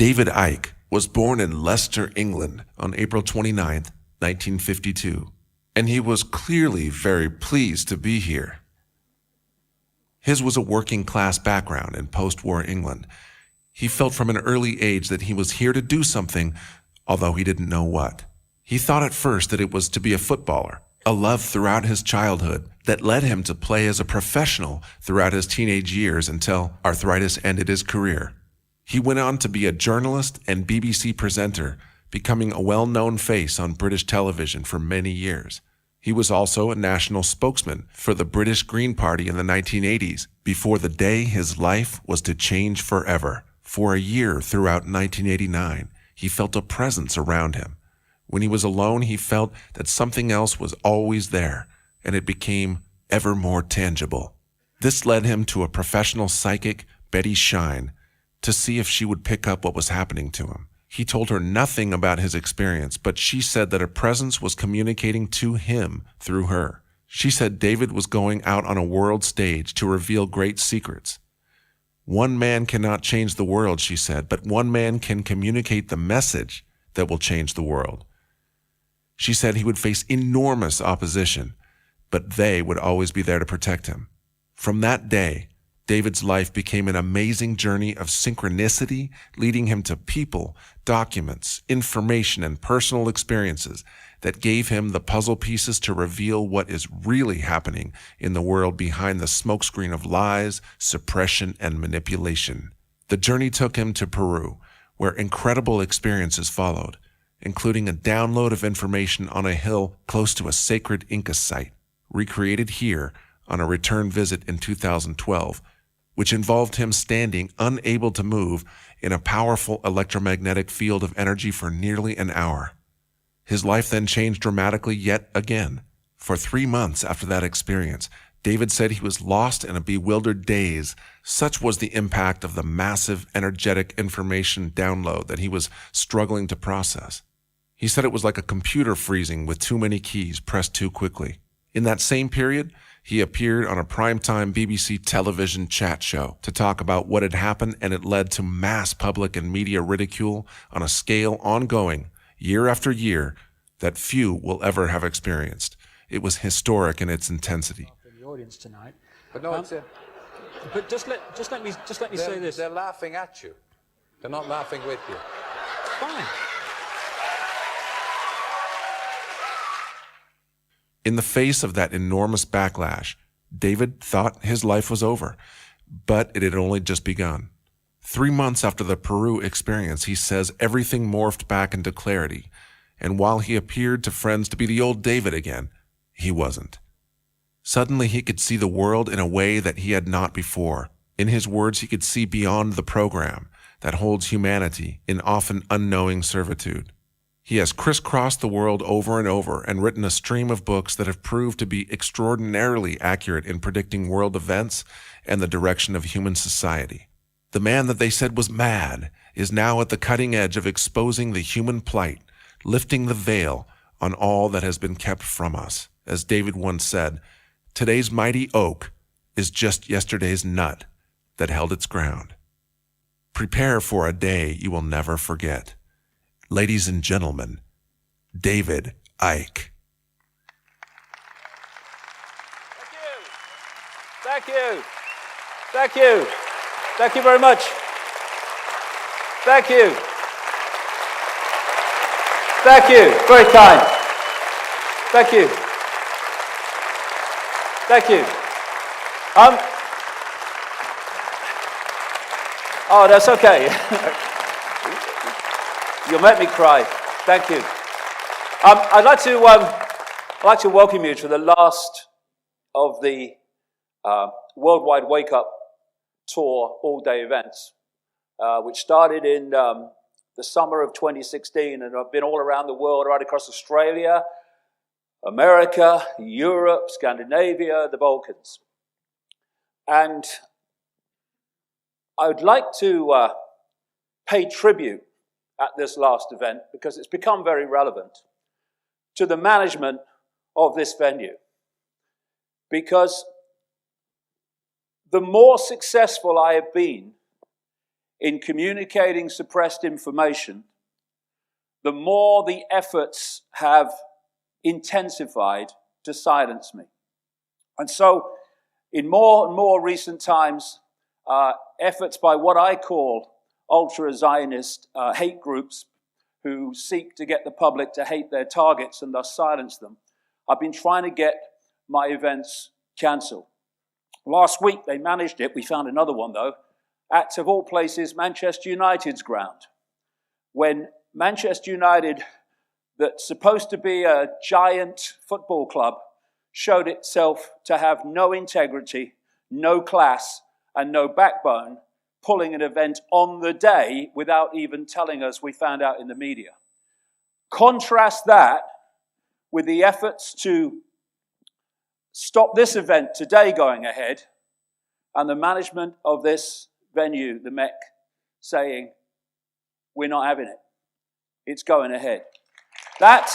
David Icke was born in Leicester, England on April 29, 1952, and he was clearly very pleased to be here. His was a working-class background in post-war England. He felt from an early age that he was here to do something, although he didn't know what. He thought at first that it was to be a footballer, a love throughout his childhood that led him to play as a professional throughout his teenage years until arthritis ended his career. He went on to be a journalist and BBC presenter, becoming a well-known face on British television for many years. He was also a national spokesman for the British Green Party in the 1980s, before the day his life was to change forever. For a year throughout 1989, he felt a presence around him. When he was alone, he felt that something else was always there, and it became ever more tangible. This led him to a professional psychic, Betty Shine, to see if she would pick up what was happening to him. He told her nothing about his experience, but she said that a presence was communicating to him through her. She said David was going out on a world stage to reveal great secrets. One man cannot change the world, she said, but one man can communicate the message that will change the world. She said he would face enormous opposition, but they would always be there to protect him. From that day, David's life became an amazing journey of synchronicity, leading him to people, documents, information, and personal experiences that gave him the puzzle pieces to reveal what is really happening in the world behind the smokescreen of lies, suppression, and manipulation. The journey took him to Peru, where incredible experiences followed, including a download of information on a hill close to a sacred Inca site, recreated here on a return visit in 2012, which involved him standing unable to move in a powerful electromagnetic field of energy for nearly an hour. His life then changed dramatically yet again. For 3 months after that experience, David said he was lost in a bewildered daze. Such was the impact of the massive energetic information download that he was struggling to process. He said it was like a computer freezing with too many keys pressed too quickly. In that same period, he appeared on a primetime BBC television chat show to talk about what had happened, and it led to mass public and media ridicule on a scale ongoing, year after year, that few will ever have experienced. It was historic in its intensity. In the audience tonight, but no, but just let me say this. They're laughing at you. They're not laughing with you. Fine. In the face of that enormous backlash, David thought his life was over, but it had only just begun. 3 months after the Peru experience, he says everything morphed back into clarity, and while he appeared to friends to be the old David again, he wasn't. Suddenly he could see the world in a way that he had not before. In his words, he could see beyond the program that holds humanity in often unknowing servitude. He has crisscrossed the world over and over and written a stream of books that have proved to be extraordinarily accurate in predicting world events and the direction of human society. The man that they said was mad is now at the cutting edge of exposing the human plight, lifting the veil on all that has been kept from us. As David once said, today's mighty oak is just yesterday's nut that held its ground. Prepare for a day you will never forget. Ladies and gentlemen, David Icke. Thank you. Thank you. Thank you very much. Thank you. Thank you. Very kind. Thank you. Thank you. Oh, that's okay. You'll make me cry. Thank you. I'd like to welcome you to the last of the Worldwide Wake Up Tour all-day events, which started in the summer of 2016, and I've been all around the world, right across Australia, America, Europe, Scandinavia, the Balkans. And I would like to pay tribute at this last event, because it's become very relevant, to the management of this venue. Because the more successful I have been in communicating suppressed information, the more the efforts have intensified to silence me. And so, in more and more recent times, efforts by what I call ultra-Zionist hate groups who seek to get the public to hate their targets and thus silence them, I've been trying to get my events cancelled. Last week they managed it. We found another one though, at, of all places, Manchester United's ground. When Manchester United, that's supposed to be a giant football club, showed itself to have no integrity, no class, and no backbone, pulling an event on the day without even telling us, we found out in the media. Contrast that with the efforts to stop this event today going ahead, and the management of this venue, the Mech, saying, we're not having it. It's going ahead. That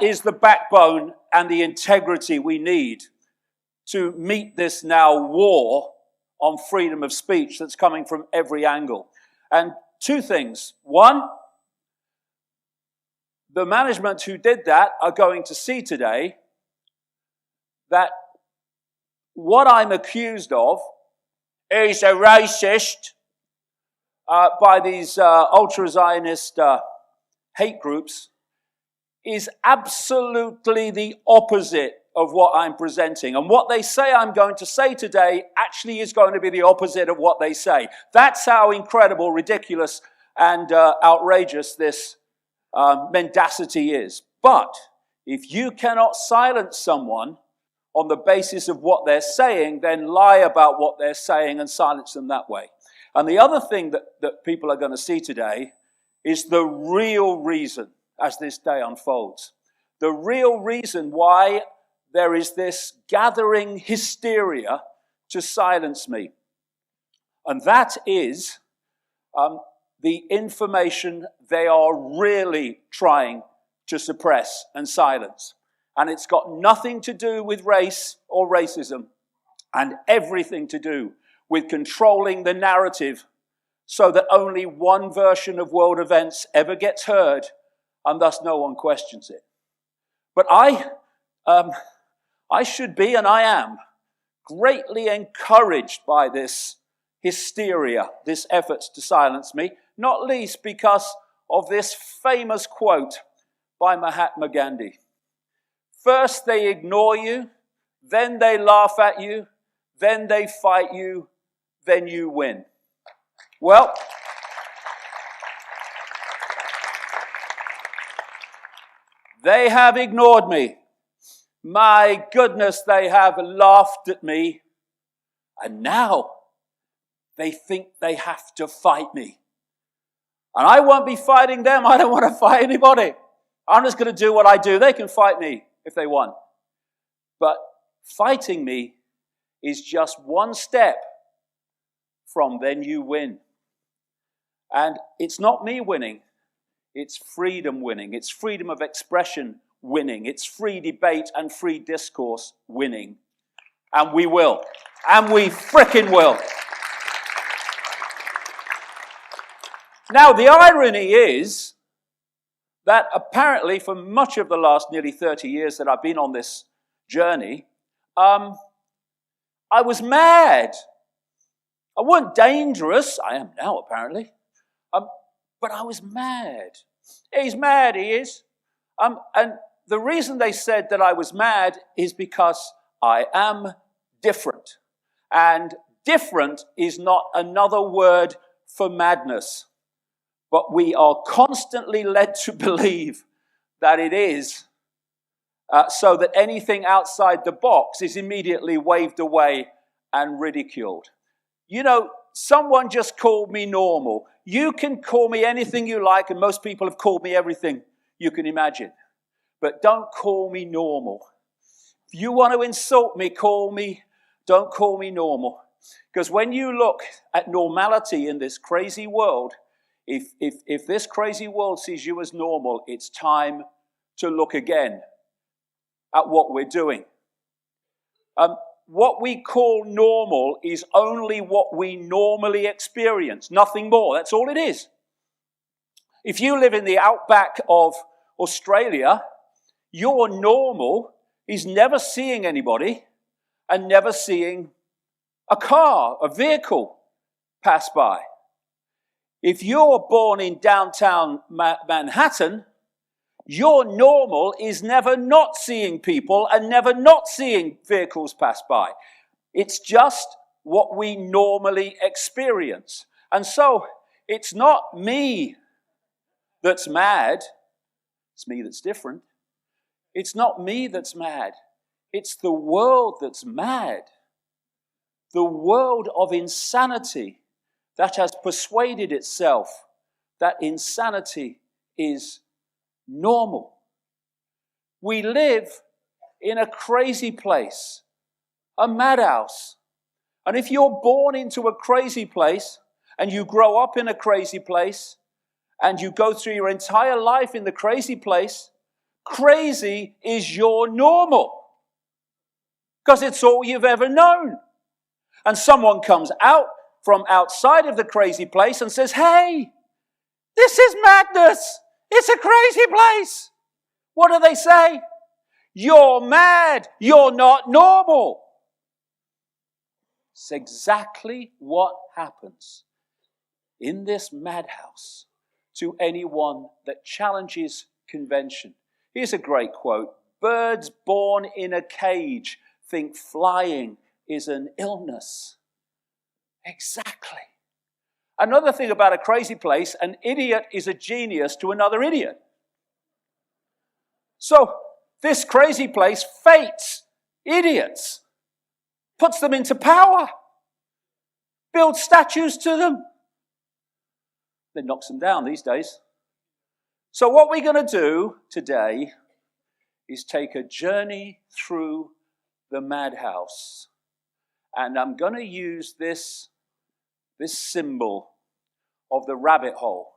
is the backbone and the integrity we need to meet this now war on freedom of speech that's coming from every angle. And two things. One, the management who did that are going to see today that what I'm accused of is a racist by these ultra-Zionist hate groups is absolutely the opposite of what I'm presenting. And what they say I'm going to say today actually is going to be the opposite of what they say. That's how incredible, ridiculous, and outrageous this mendacity is. But if you cannot silence someone on the basis of what they're saying, then lie about what they're saying and silence them that way. And the other thing that people are going to see today is the real reason, as this day unfolds, the real reason why there is this gathering hysteria to silence me. And that is the information they are really trying to suppress and silence. And it's got nothing to do with race or racism, and everything to do with controlling the narrative so that only one version of world events ever gets heard, and thus no one questions it. But I should be, and I am, greatly encouraged by this hysteria, this efforts to silence me, not least because of this famous quote by Mahatma Gandhi. First they ignore you, then they laugh at you, then they fight you, then you win. Well, they have ignored me. My goodness, they have laughed at me. And now they think they have to fight me. And I won't be fighting them. I don't want to fight anybody. I'm just going to do what I do. They can fight me if they want. But fighting me is just one step from then you win. And it's not me winning. It's freedom winning. It's freedom of expression winning. It's free debate and free discourse winning. And we will. And we frickin' will. Now, the irony is that apparently for much of the last nearly 30 years that I've been on this journey, I was mad. I wasn't dangerous. I am now, apparently. But I was mad. He's mad, he is. And the reason they said that I was mad is because I am different. And different is not another word for madness. But we are constantly led to believe that it is, so that anything outside the box is immediately waved away and ridiculed. You know, someone just called me normal. You can call me anything you like, and most people have called me everything you can imagine. But don't call me normal. If you want to insult me, call me. Don't call me normal. Because when you look at normality in this crazy world, if this crazy world sees you as normal, it's time to look again at what we're doing. What we call normal is only what we normally experience, nothing more. That's all it is. If you live in the outback of Australia, your normal is never seeing anybody and never seeing a car, a vehicle pass by. If you're born in downtown Manhattan, your normal is never not seeing people and never not seeing vehicles pass by. It's just what we normally experience. And so it's not me that's mad. It's me that's different. It's not me that's mad. It's the world that's mad. The world of insanity that has persuaded itself that insanity is normal. We live in a crazy place, a madhouse. And if you're born into a crazy place and you grow up in a crazy place and you go through your entire life in the crazy place, crazy is your normal because it's all you've ever known. And someone comes out from outside of the crazy place and says, hey, this is madness. It's a crazy place. What do they say? You're mad. You're not normal. It's exactly what happens in this madhouse to anyone that challenges convention. Here's a great quote. Birds born in a cage think flying is an illness. Exactly. Another thing about a crazy place, an idiot is a genius to another idiot. So this crazy place fates idiots, puts them into power, builds statues to them. Then knocks them down these days. So what we're going to do today is take a journey through the madhouse. And I'm going to use this symbol of the rabbit hole.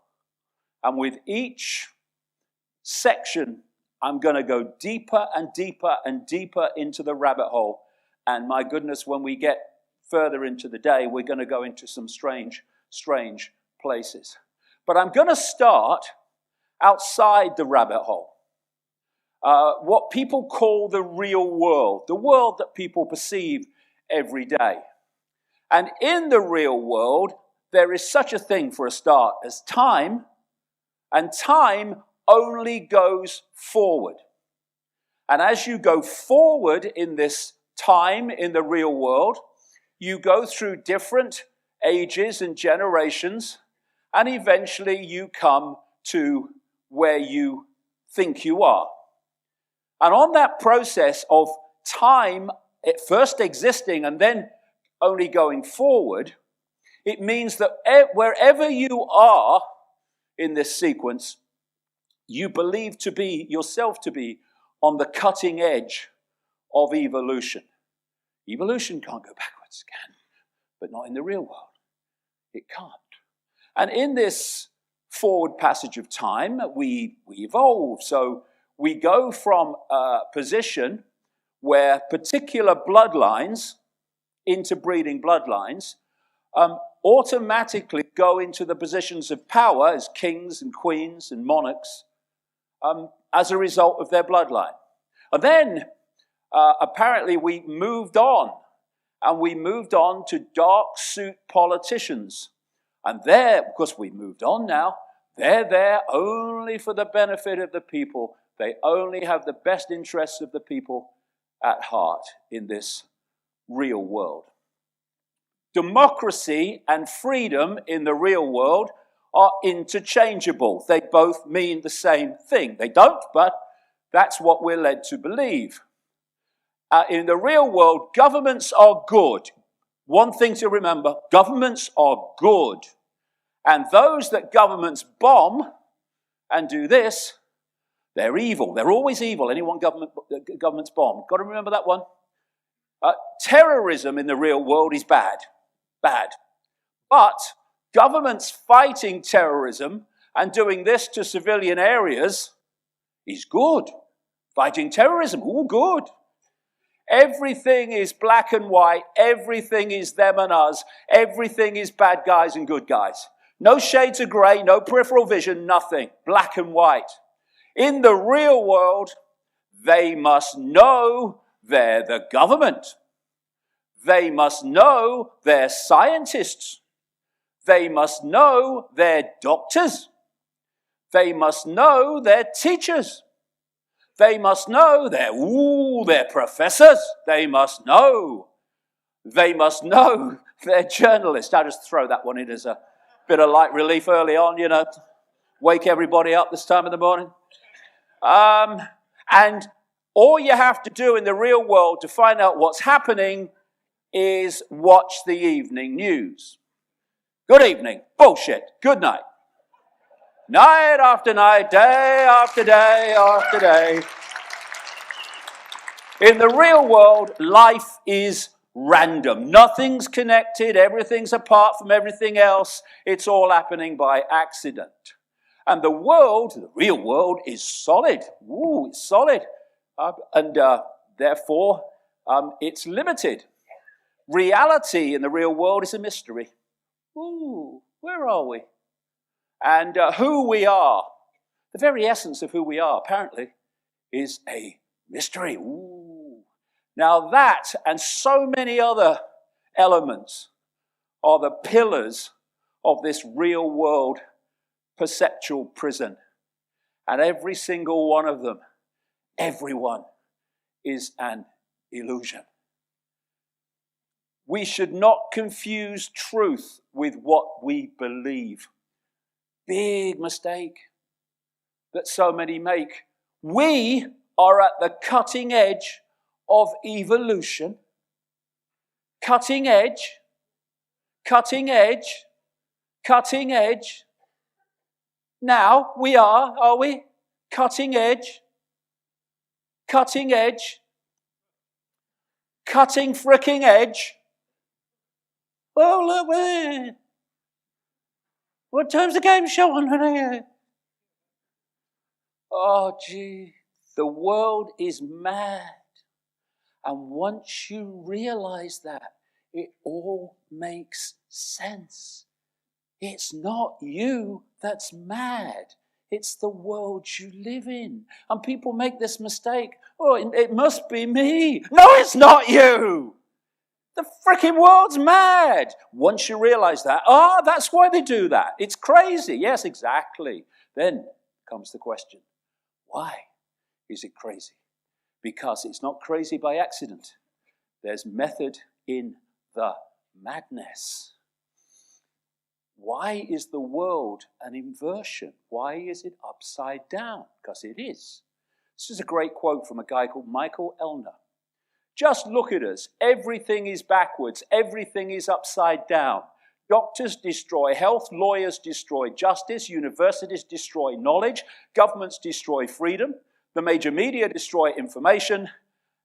And with each section, I'm going to go deeper and deeper and deeper into the rabbit hole. And my goodness, when we get further into the day, we're going to go into some strange places. But I'm going to start outside the rabbit hole. What people call the real world, the world that people perceive every day. And in the real world, there is such a thing, for a start, as time, and time only goes forward. And as you go forward in this time in the real world, you go through different ages and generations, and eventually you come to where you think you are. And on that process of time at first existing and then only going forward, it means that wherever you are in this sequence, you believe to be yourself to be on the cutting edge of evolution. Evolution can't go backwards, can, but not in the real world. It can't. And in this forward passage of time, we evolve. So we go from a position where particular bloodlines, interbreeding bloodlines, automatically go into the positions of power as kings and queens and monarchs as a result of their bloodline. And then, apparently, we moved on, and we moved on to dark suit politicians. And there, because we moved on now, they're there only for the benefit of the people. They only have the best interests of the people at heart in this real world. Democracy and freedom in the real world are interchangeable. They both mean the same thing. They don't, but that's what we're led to believe. In the real world, governments are good. One thing to remember, governments are good. And those that governments bomb and do this, they're evil. They're always evil. Anyone governments bomb. Got to remember that one. Terrorism in the real world is bad. Bad. But governments fighting terrorism and doing this to civilian areas is good. Fighting terrorism, all good. Everything is black and white. Everything is them and us. Everything is bad guys and good guys. No shades of grey, no peripheral vision, nothing. Black and white. In the real world, they must know they're the government. They must know they're scientists. They must know they're doctors. They must know they're teachers. They must know they're professors. They must know they're journalists. I'll just throw that one in as a bit of light relief early on, wake everybody up this time of the morning. And all you have to do in the real world to find out what's happening is watch the evening news. Good evening. Bullshit. Good night. Night after night, day after day after day. In the real world, life is random. Nothing's connected. Everything's apart from everything else. It's all happening by accident. And the real world, is solid. Ooh, it's solid. Therefore, it's limited. Reality in the real world is a mystery. Ooh, where are we? And who we are, the very essence of who we are, apparently, is a mystery. Ooh. Now that and so many other elements are the pillars of this real world perceptual prison. And every single one of them, everyone, is an illusion. We should not confuse truth with what we believe. Big mistake that so many make. We are at the cutting edge of evolution. Cutting edge. Cutting edge. Cutting edge. Now we are we? Cutting edge. Cutting edge. Cutting fricking edge. Oh, look, where? What time's the game show on? Oh, gee. The world is mad. And once you realize that, it all makes sense. It's not you that's mad. It's the world you live in. And people make this mistake. Oh, it must be me. No, it's not you. The freaking world's mad. Once you realize that, that's why they do that. It's crazy. Yes, exactly. Then comes the question, why is it crazy? Because it's not crazy by accident. There's method in the madness. Why is the world an inversion? Why is it upside down? Because it is. This is a great quote from a guy called Michael Elner. Just look at us. Everything is backwards. Everything is upside down. Doctors destroy health. Lawyers destroy justice. Universities destroy knowledge. Governments destroy freedom. The major media destroy information.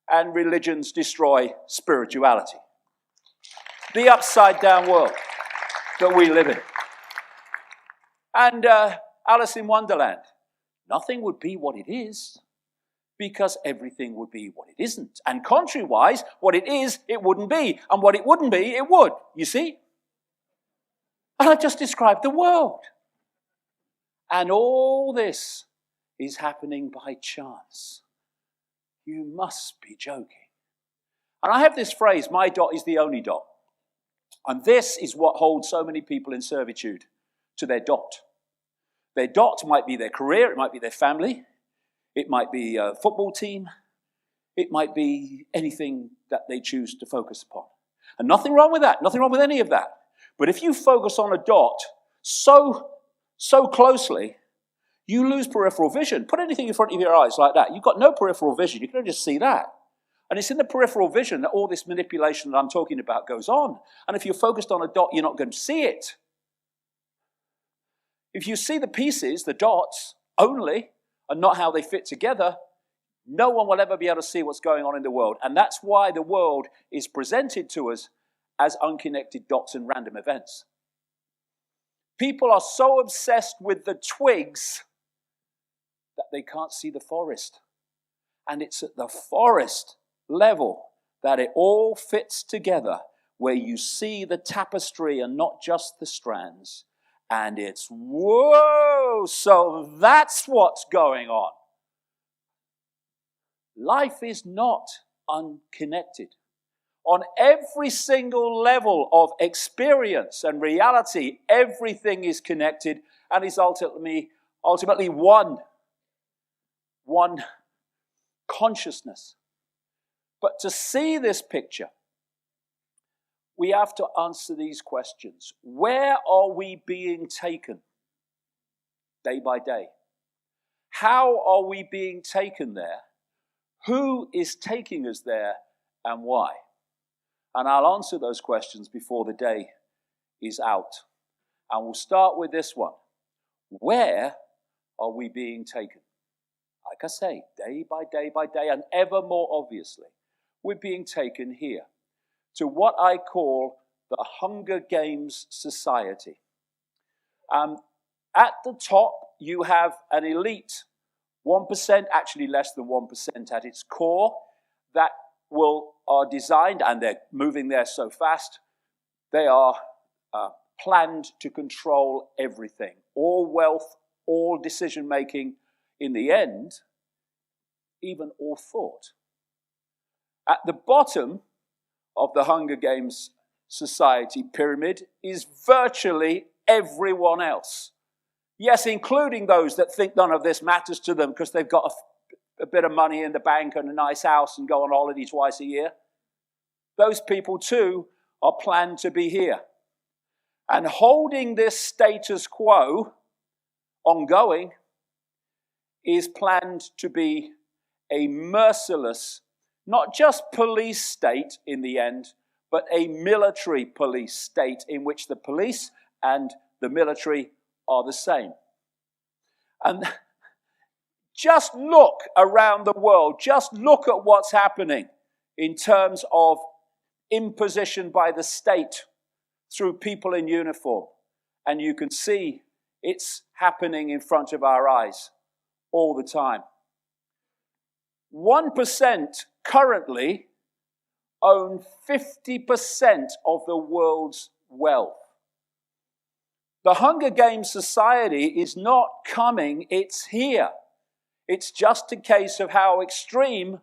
And religions destroy spirituality. The upside down world that we live in. And Alice in Wonderland. Nothing would be what it is, because everything would be what it isn't. And contrary-wise, what it is, it wouldn't be. And what it wouldn't be, it would. You see? And I just described the world. And all this is happening by chance. You must be joking. And I have this phrase, my dot is the only dot. And this is what holds so many people in servitude to their dot. Their dot might be their career, it might be their family, it might be a football team. It might be anything that they choose to focus upon. And nothing wrong with that. Nothing wrong with any of that. But if you focus on a dot so closely, you lose peripheral vision. Put anything in front of your eyes like that. You've got no peripheral vision. You can only just see that. And it's in the peripheral vision that all this manipulation that I'm talking about goes on. And if you're focused on a dot, you're not going to see it. If you see the pieces, the dots, only, and not how they fit together, no one will ever be able to see what's going on in the world. And that's why the world is presented to us as unconnected dots and random events. People are so obsessed with the twigs that they can't see the forest. And it's at the forest level that it all fits together, where you see the tapestry and not just the strands. And it's, whoa, so that's what's going on. Life is not unconnected. On every single level of experience and reality, everything is connected and is ultimately one consciousness. But to see this picture, we have to answer these questions. Where are we being taken day by day? How are we being taken there? Who is taking us there and why? And I'll answer those questions before the day is out. And we'll start with this one. Where are we being taken? Like I say, day by day by day, and ever more obviously, we're being taken here to what I call the Hunger Games Society. At the top, you have an elite 1%, actually less than 1% at its core, that are designed, and they're moving there so fast, they are planned to control everything. All wealth, all decision-making, in the end, even all thought. At the bottom of the Hunger Games Society pyramid is virtually everyone else. Yes, including those that think none of this matters to them because they've got a bit of money in the bank and a nice house and go on holiday twice a year. Those people too are planned to be here. And holding this status quo ongoing is planned to be a merciless, not just police state in the end, but a military police state in which the police and the military are the same. And just look around the world, just look at what's happening in terms of imposition by the state through people in uniform. And you can see it's happening in front of our eyes all the time. 1% currently own 50% of the world's wealth. The Hunger Games Society is not coming, it's here. It's just a case of how extreme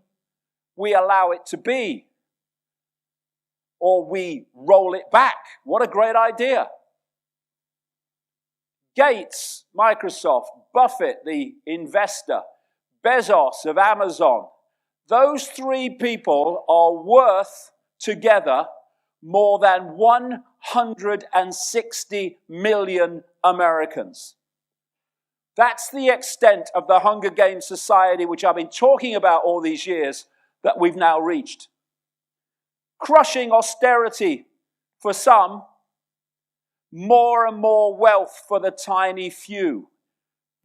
we allow it to be. Or we roll it back. What a great idea. Gates, Microsoft, Buffett, the investor, Bezos of Amazon, those three people are worth together more than 160 million Americans. That's the extent of the Hunger Games Society, which I've been talking about all these years, that we've now reached. Crushing austerity for some, more and more wealth for the tiny few.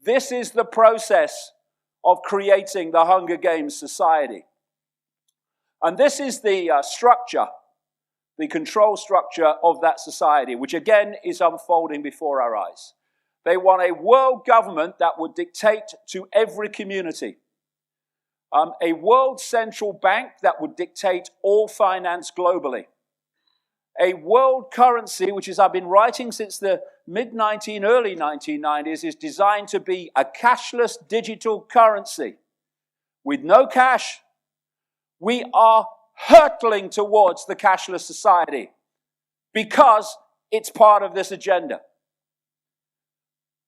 This is the process of creating the Hunger Games Society. And this is the structure, the control structure of that society, which again is unfolding before our eyes. They want a world government that would dictate to every community. A world central bank that would dictate all finance globally. A world currency, which, as I've been writing since the early 1990s, is designed to be a cashless digital currency. With no cash, we are hurtling towards the cashless society because it's part of this agenda.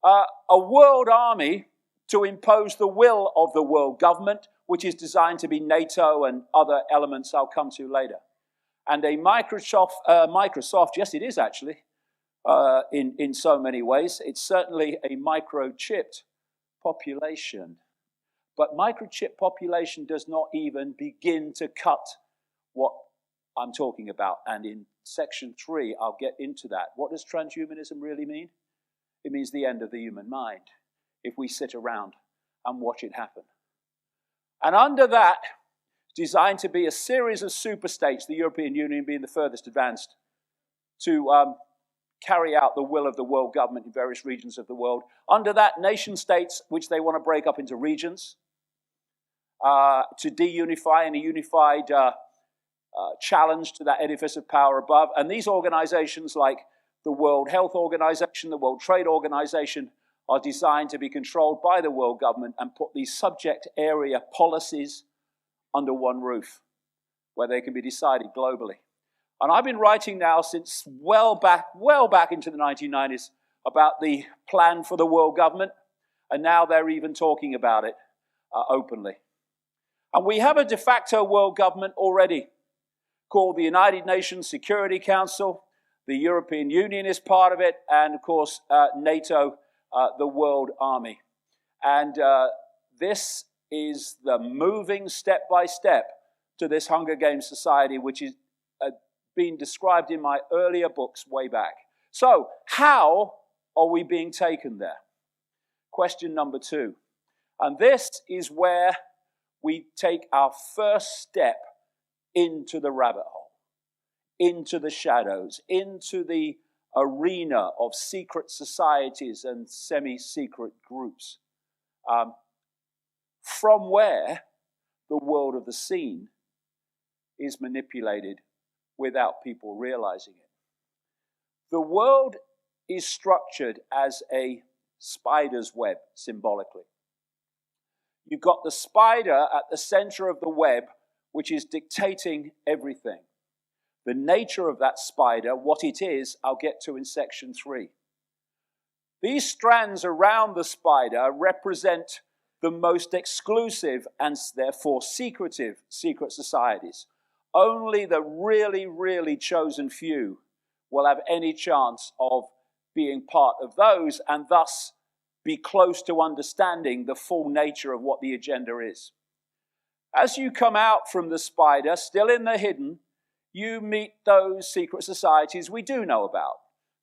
A world army to impose the will of the world government, which is designed to be NATO and other elements I'll come to later. And a Microsoft, yes it is actually, in so many ways. It's certainly a microchipped population. But microchip population does not even begin to cut what I'm talking about. And in section 3, I'll get into that. What does transhumanism really mean? It means the end of the human mind, if we sit around and watch it happen. And under that, designed to be a series of superstates, the European Union being the furthest advanced, to carry out the will of the world government in various regions of the world. Under that, nation states, which they want to break up into regions, to deunify in a unified challenge to that edifice of power above. And these organizations like the World Health Organization, the World Trade Organization, are designed to be controlled by the world government and put these subject area policies under one roof, where they can be decided globally. And I've been writing now since well back into the 1990s about the plan for the world government, and now they're even talking about it openly. And we have a de facto world government already called the United Nations Security Council. The European Union is part of it, and of course NATO, the World Army. And this is the moving step by step to this Hunger Games society, which is been described in my earlier books way back. So, how are we being taken there? Question number 2. And this is where we take our first step into the rabbit hole, into the shadows, into the arena of secret societies and semi-secret groups, from where the world of the seen is manipulated without people realizing it. The world is structured as a spider's web, symbolically. You've got the spider at the center of the web, which is dictating everything. The nature of that spider, what it is, I'll get to in section 3. These strands around the spider represent the most exclusive and therefore secretive secret societies. Only the really, really chosen few will have any chance of being part of those and thus be close to understanding the full nature of what the agenda is. As you come out from the spider, still in the hidden, you meet those secret societies we do know about.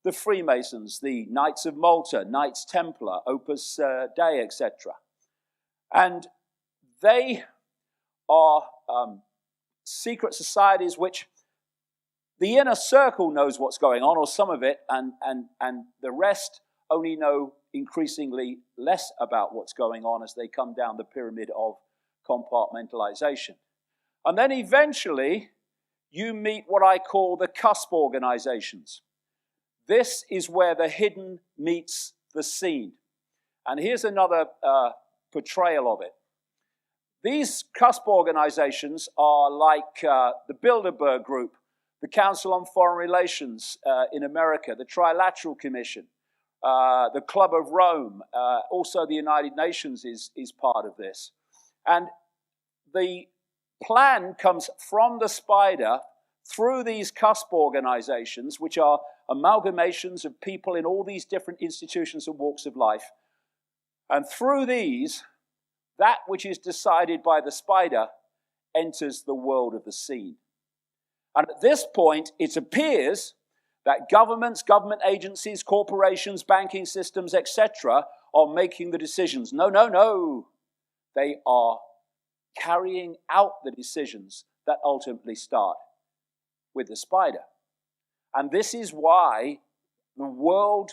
The Freemasons, the Knights of Malta, Knights Templar, Opus Dei, etc. And they are secret societies which the inner circle knows what's going on, or some of it, and the rest only know increasingly less about what's going on as they come down the pyramid of compartmentalization. And then eventually, you meet what I call the cusp organizations. This is where the hidden meets the seen. And here's another portrayal of it. These cusp organizations are like the Bilderberg Group, the Council on Foreign Relations in America, the Trilateral Commission, the Club of Rome, also the United Nations is part of this. And the plan comes from the spider through these cusp organizations, which are amalgamations of people in all these different institutions and walks of life. And through these, that which is decided by the spider enters the world of the seen. And at this point, it appears that governments, government agencies, corporations, banking systems, etc., are making the decisions. No, no, no. They are carrying out the decisions that ultimately start with the spider. And this is why the world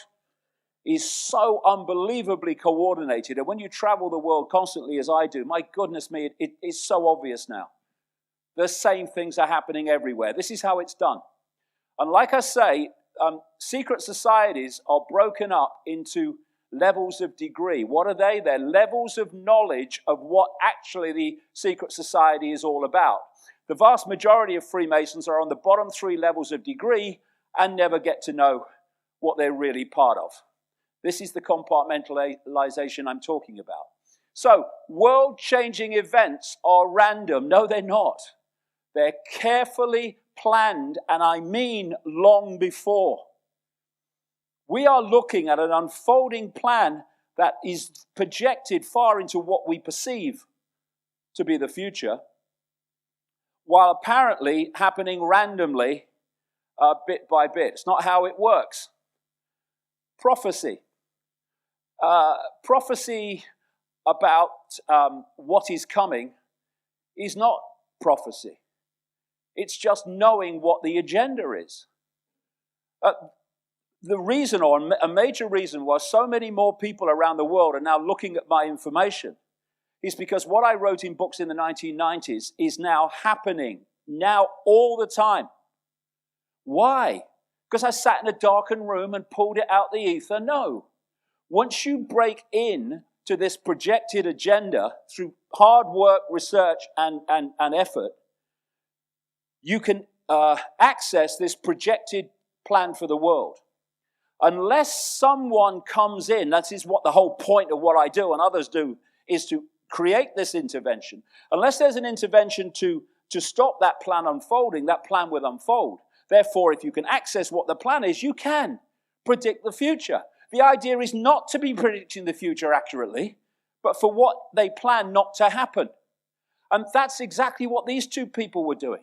is so unbelievably coordinated. And when you travel the world constantly, as I do, my goodness me, it is so obvious now. The same things are happening everywhere. This is how it's done. And like I say, secret societies are broken up into levels of degree. What are they? They're levels of knowledge of what actually the secret society is all about. The vast majority of Freemasons are on the bottom 3 levels of degree and never get to know what they're really part of. This is the compartmentalization I'm talking about. So, world-changing events are random. No, they're not. They're carefully planned, and I mean long before. We are looking at an unfolding plan that is projected far into what we perceive to be the future, while apparently happening randomly, bit by bit. It's not how it works. Prophecy. Prophecy about what is coming is not prophecy. It's just knowing what the agenda is. The reason, or a major reason, why so many more people around the world are now looking at my information is because what I wrote in books in the 1990s is now happening now all the time. Why? Because I sat in a darkened room and pulled it out the ether? No. Once you break in to this projected agenda through hard work, research, and effort, you can access this projected plan for the world. Unless someone comes in, that is what the whole point of what I do and others do, is to create this intervention. Unless there's an intervention to stop that plan unfolding, that plan will unfold. Therefore, if you can access what the plan is, you can predict the future. The idea is not to be predicting the future accurately, but for what they plan not to happen. And that's exactly what these two people were doing.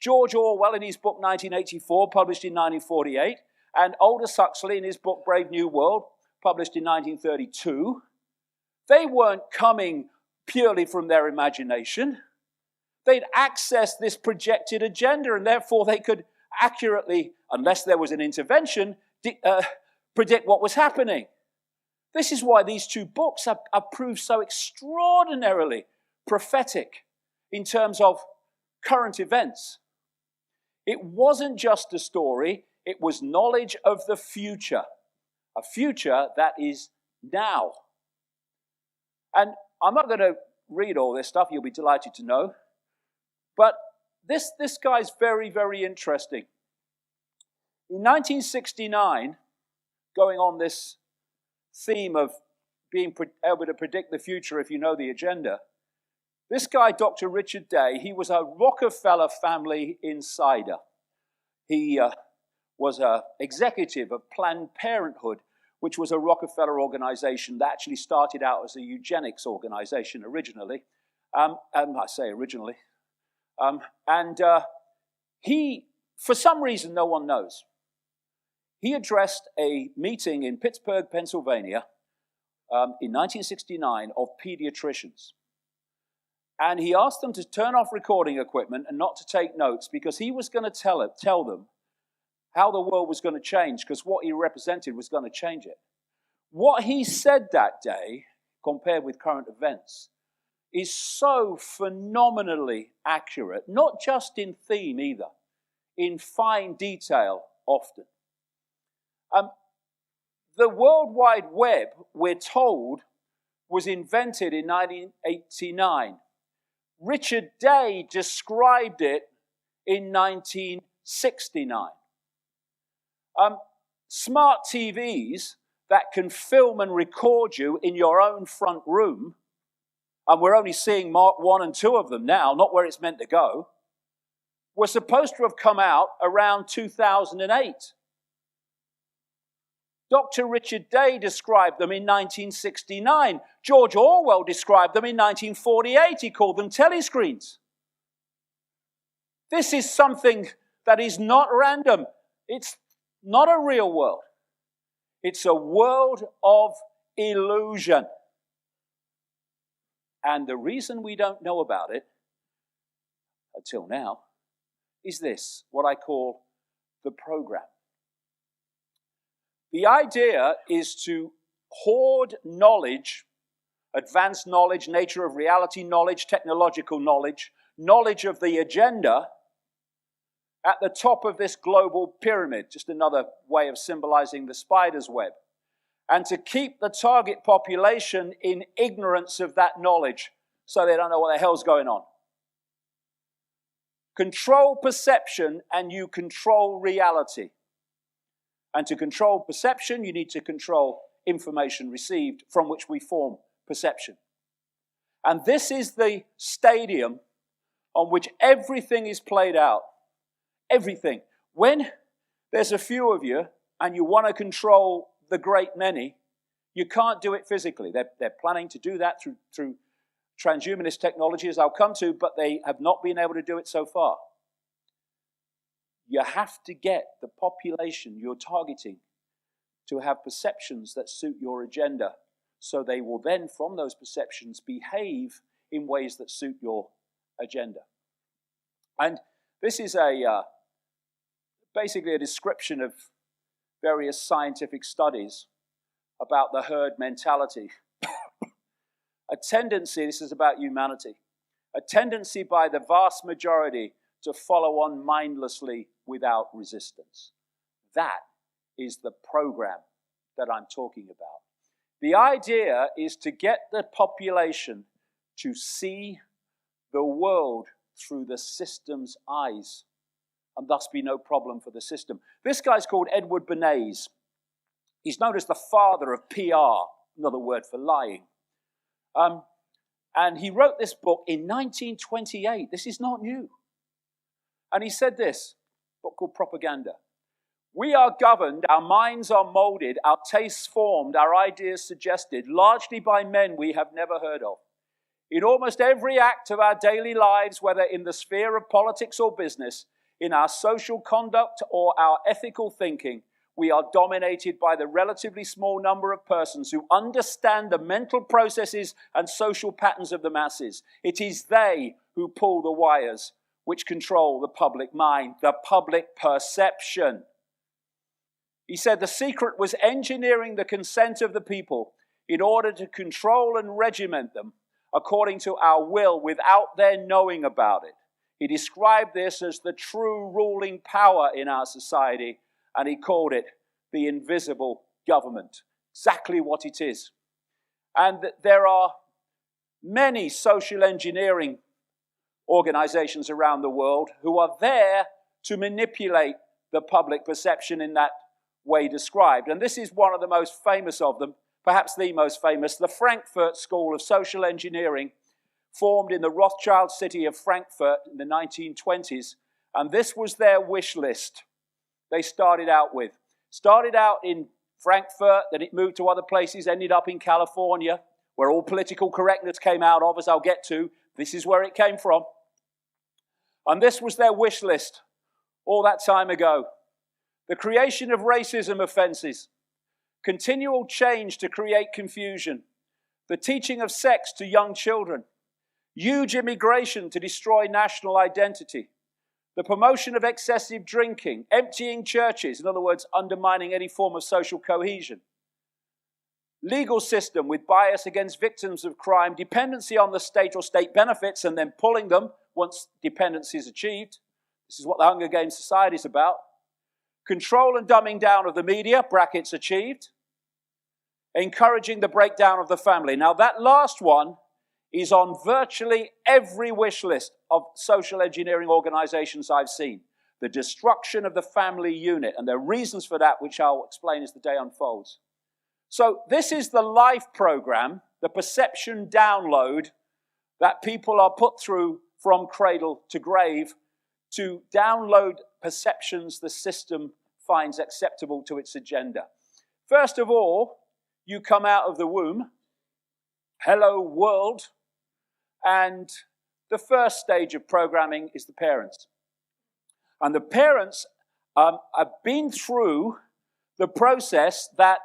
George Orwell in his book 1984, published in 1948, and Aldous Huxley in his book Brave New World, published in 1932, they weren't coming purely from their imagination. They'd accessed this projected agenda, and therefore they could accurately, unless there was an intervention, predict what was happening. This is why these two books are proved so extraordinarily prophetic in terms of current events. It wasn't just a story, it was knowledge of the future, a future that is now. And I'm not going to read all this stuff, you'll be delighted to know, but this guy's very, very interesting. In 1969, going on this theme of being able to predict the future if you know the agenda, this guy, Dr. Richard Day, he was a Rockefeller family insider. He was an executive of Planned Parenthood, which was a Rockefeller organization that actually started out as a eugenics organization originally. I say originally. He, for some reason no one knows, he addressed a meeting in Pittsburgh, Pennsylvania, in 1969 of pediatricians. And he asked them to turn off recording equipment and not to take notes because he was going to tell them how the world was going to change, because what he represented was going to change it. What he said that day, compared with current events, is so phenomenally accurate, not just in theme either, in fine detail often. The World Wide Web, we're told, was invented in 1989. Richard Day described it in 1969. Smart TVs that can film and record you in your own front room, and we're only seeing Mark 1 and 2 of them now, not where it's meant to go, were supposed to have come out around 2008. Dr. Richard Day described them in 1969. George Orwell described them in 1948. He called them telescreens. This is something that is not random. It's not a real world. It's a world of illusion. And the reason we don't know about it, until now, is this, what I call the program. The idea is to hoard knowledge, advanced knowledge, nature of reality knowledge, technological knowledge, knowledge of the agenda at the top of this global pyramid, just another way of symbolizing the spider's web, and to keep the target population in ignorance of that knowledge so they don't know what the hell's going on. Control perception and you control reality. And to control perception, you need to control information received from which we form perception. And this is the stadium on which everything is played out. Everything. When there's a few of you and you want to control the great many, you can't do it physically. They're planning to do that through transhumanist technology, as I'll come to, but they have not been able to do it so far. You have to get the population you're targeting to have perceptions that suit your agenda, so they will then, from those perceptions, behave in ways that suit your agenda. And this is basically a description of various scientific studies about the herd mentality. A tendency, this is about humanity, a tendency by the vast majority to follow on mindlessly without resistance. That is the program that I'm talking about. The idea is to get the population to see the world through the system's eyes, and thus be no problem for the system. This guy's called Edward Bernays. He's known as the father of PR, another word for lying. And he wrote this book in 1928. This is not new. And he said this, a book called Propaganda. We are governed, our minds are molded, our tastes formed, our ideas suggested, largely by men we have never heard of. In almost every act of our daily lives, whether in the sphere of politics or business, in our social conduct or our ethical thinking, we are dominated by the relatively small number of persons who understand the mental processes and social patterns of the masses. It is they who pull the wires which control the public mind, the public perception. He said the secret was engineering the consent of the people in order to control and regiment them according to our will without their knowing about it. He described this as the true ruling power in our society, and he called it the invisible government. Exactly what it is. And there are many social engineering organizations around the world who are there to manipulate the public perception in that way described. And this is one of the most famous of them, perhaps the most famous, the Frankfurt School of Social Engineering, formed in the Rothschild city of Frankfurt in the 1920s. And this was their wish list they started out with. Started out in Frankfurt, then it moved to other places, ended up in California, where all political correctness came out of, as I'll get to. This is where it came from. And this was their wish list all that time ago. The creation of racism offenses, continual change to create confusion, the teaching of sex to young children, huge immigration to destroy national identity, the promotion of excessive drinking, emptying churches, in other words, undermining any form of social cohesion, legal system with bias against victims of crime, dependency on the state or state benefits and then pulling them once dependency is achieved. This is what the Hunger Games Society is about. Control and dumbing down of the media, brackets achieved. Encouraging the breakdown of the family. Now that last one is on virtually every wish list of social engineering organizations I've seen. The destruction of the family unit, and there are reasons for that, which I'll explain as the day unfolds. So this is the life program, the perception download that people are put through from cradle to grave to download perceptions the system finds acceptable to its agenda. First of all, you come out of the womb, hello world, and the first stage of programming is the parents. And the parents have been through the process that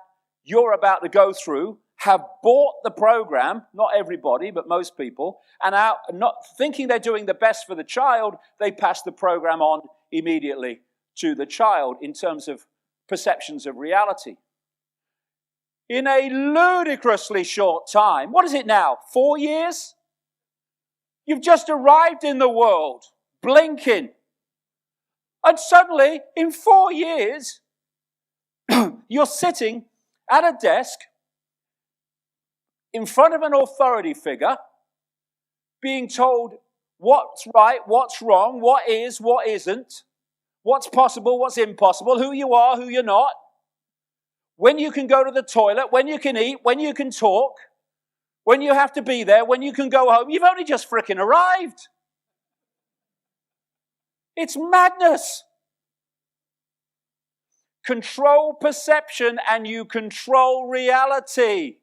you're about to go through, have bought the program, not everybody, but most people, and out not thinking they're doing the best for the child, they pass the program on immediately to the child in terms of perceptions of reality. In a ludicrously short time, what is it now, 4 years? You've just arrived in the world, blinking. And suddenly, in 4 years, you're sitting at a desk in front of an authority figure, being told what's right, what's wrong, what is, what isn't, what's possible, what's impossible, who you are, who you're not, when you can go to the toilet, when you can eat, when you can talk, when you have to be there, when you can go home. You've only just frickin' arrived. It's madness. Control perception and you control reality.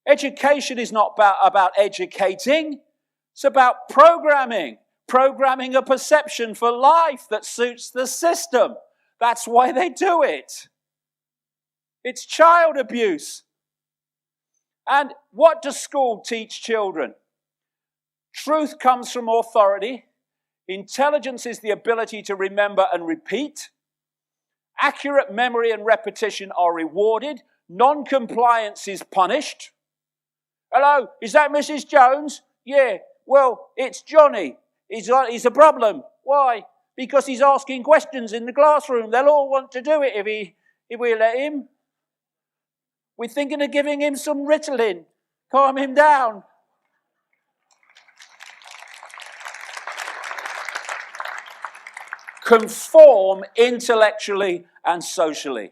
Education is not about educating. It's about programming. Programming a perception for life that suits the system. That's why they do it. It's child abuse. And what does school teach children? Truth comes from authority. Intelligence is the ability to remember and repeat. Accurate memory and repetition are rewarded. Non-compliance is punished. Hello, is that Mrs. Jones? Yeah, well, it's Johnny. He's a problem. Why? Because he's asking questions in the classroom. They'll all want to do it if we let him. We're thinking of giving him some Ritalin. Calm him down. Conform intellectually and socially.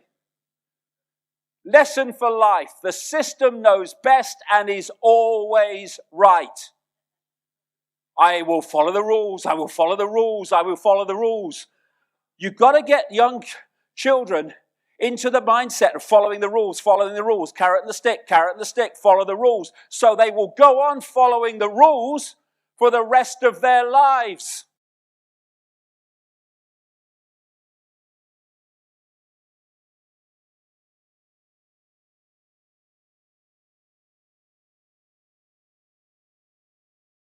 Lesson for life. The system knows best and is always right. I will follow the rules. I will follow the rules. I will follow the rules. You've got to get young children into the mindset of following the rules, carrot and the stick, follow the rules. So they will go on following the rules for the rest of their lives.